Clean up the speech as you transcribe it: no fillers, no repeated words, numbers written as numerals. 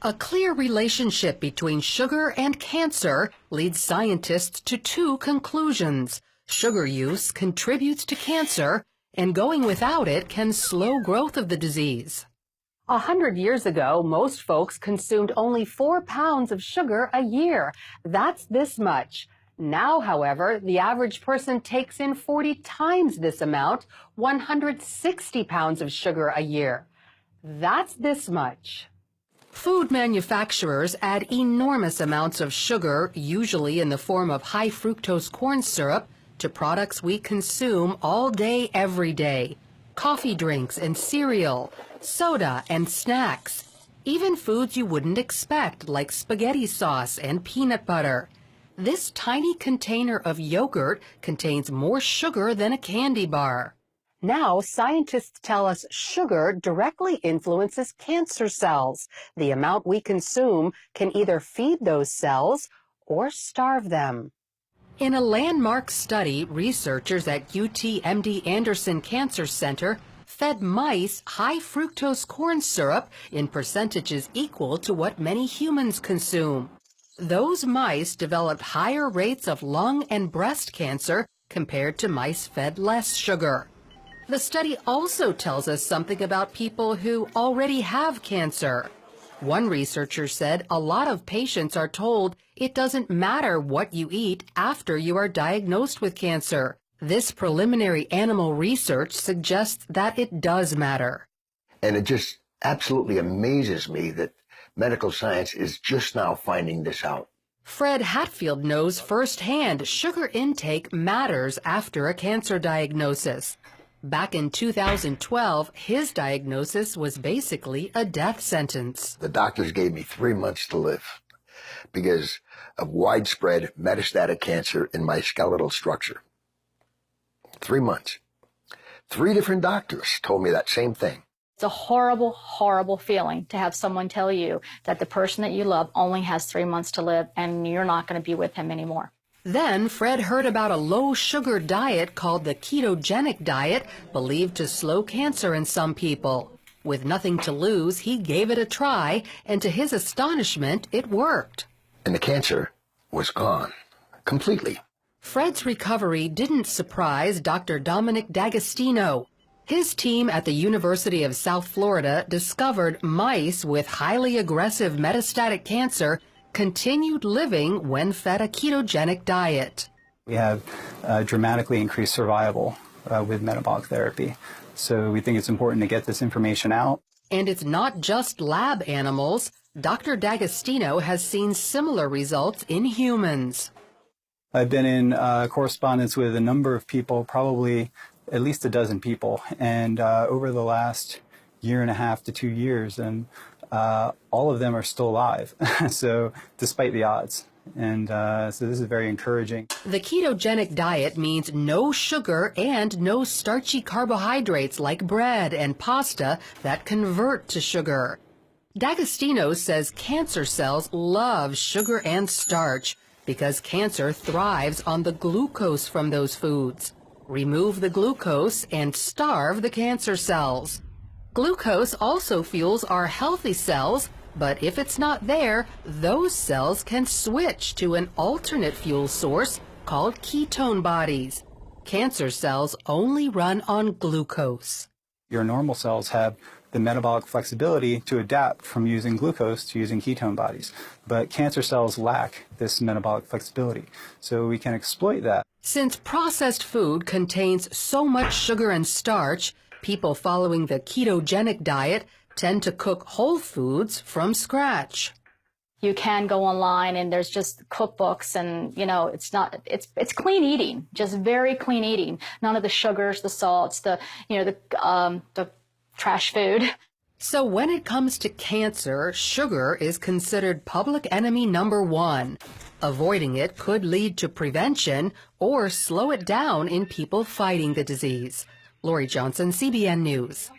A clear relationship between sugar and cancer leads scientists to two conclusions. Sugar use contributes to cancer, and going without it can slow growth of the disease. 100 years ago, most folks consumed only 4 pounds of sugar a year. That's this much. Now, however, the average person takes in 40 times this amount, 160 pounds of sugar a year. That's this much. Food manufacturers add enormous amounts of sugar, usually in the form of high fructose corn syrup, to products we consume all day, every day. Coffee drinks and cereal, soda and snacks, even foods you wouldn't expect like spaghetti sauce and peanut butter. This tiny container of yogurt contains more sugar than a candy bar. Now, scientists tell us sugar directly influences cancer cells. The amount we consume can either feed those cells or starve them. In a landmark study, researchers at UTMD Anderson Cancer Center fed mice high fructose corn syrup in percentages equal to what many humans consume. Those mice developed higher rates of lung and breast cancer compared to mice fed less sugar. The study also tells us something about people who already have cancer. One researcher said a lot of patients are told it doesn't matter what you eat after you are diagnosed with cancer. This preliminary animal research suggests that it does matter. And it just absolutely amazes me that medical science is just now finding this out. Fred Hatfield knows firsthand sugar intake matters after a cancer diagnosis. Back in 2012, his diagnosis was basically a death sentence. The doctors gave me 3 months to live because of widespread metastatic cancer in my skeletal structure. 3 months. 3 different doctors told me that same thing. It's a horrible, horrible feeling to have someone tell you that the person that you love only has 3 months to live and you're not going to be with him anymore. Then Fred heard about a low-sugar diet called the ketogenic diet, believed to slow cancer in some people. With nothing to lose, he gave it a try, and to his astonishment, it worked. And the cancer was gone, completely. Fred's recovery didn't surprise Dr. Dominic D'Agostino. His team at the University of South Florida discovered mice with highly aggressive metastatic cancer continued living when fed a ketogenic diet. We have dramatically increased survival with metabolic therapy. So we think it's important to get this information out. And it's not just lab animals. Dr. D'Agostino has seen similar results in humans. I've been in correspondence with a number of people, probably at least a dozen people, and over the last 1.5 to 2 years, and all of them are still alive, so despite the odds. And so this is very encouraging. The ketogenic diet means no sugar and no starchy carbohydrates like bread and pasta that convert to sugar. D'Agostino says cancer cells love sugar and starch because cancer thrives on the glucose from those foods. Remove the glucose and starve the cancer cells. Glucose also fuels our healthy cells, but if it's not there, those cells can switch to an alternate fuel source called ketone bodies. Cancer cells only run on glucose. Your normal cells have the metabolic flexibility to adapt from using glucose to using ketone bodies, but cancer cells lack this metabolic flexibility, so we can exploit that. Since processed food contains so much sugar and starch, people following the ketogenic diet tend to cook whole foods from scratch. You can go online and there's just cookbooks and, you know, it's clean eating, just very clean eating. None of the sugars, the salts, the trash food. So when it comes to cancer, sugar is considered public enemy number 1. Avoiding it could lead to prevention or slow it down in people fighting the disease. Lori Johnson, CBN News.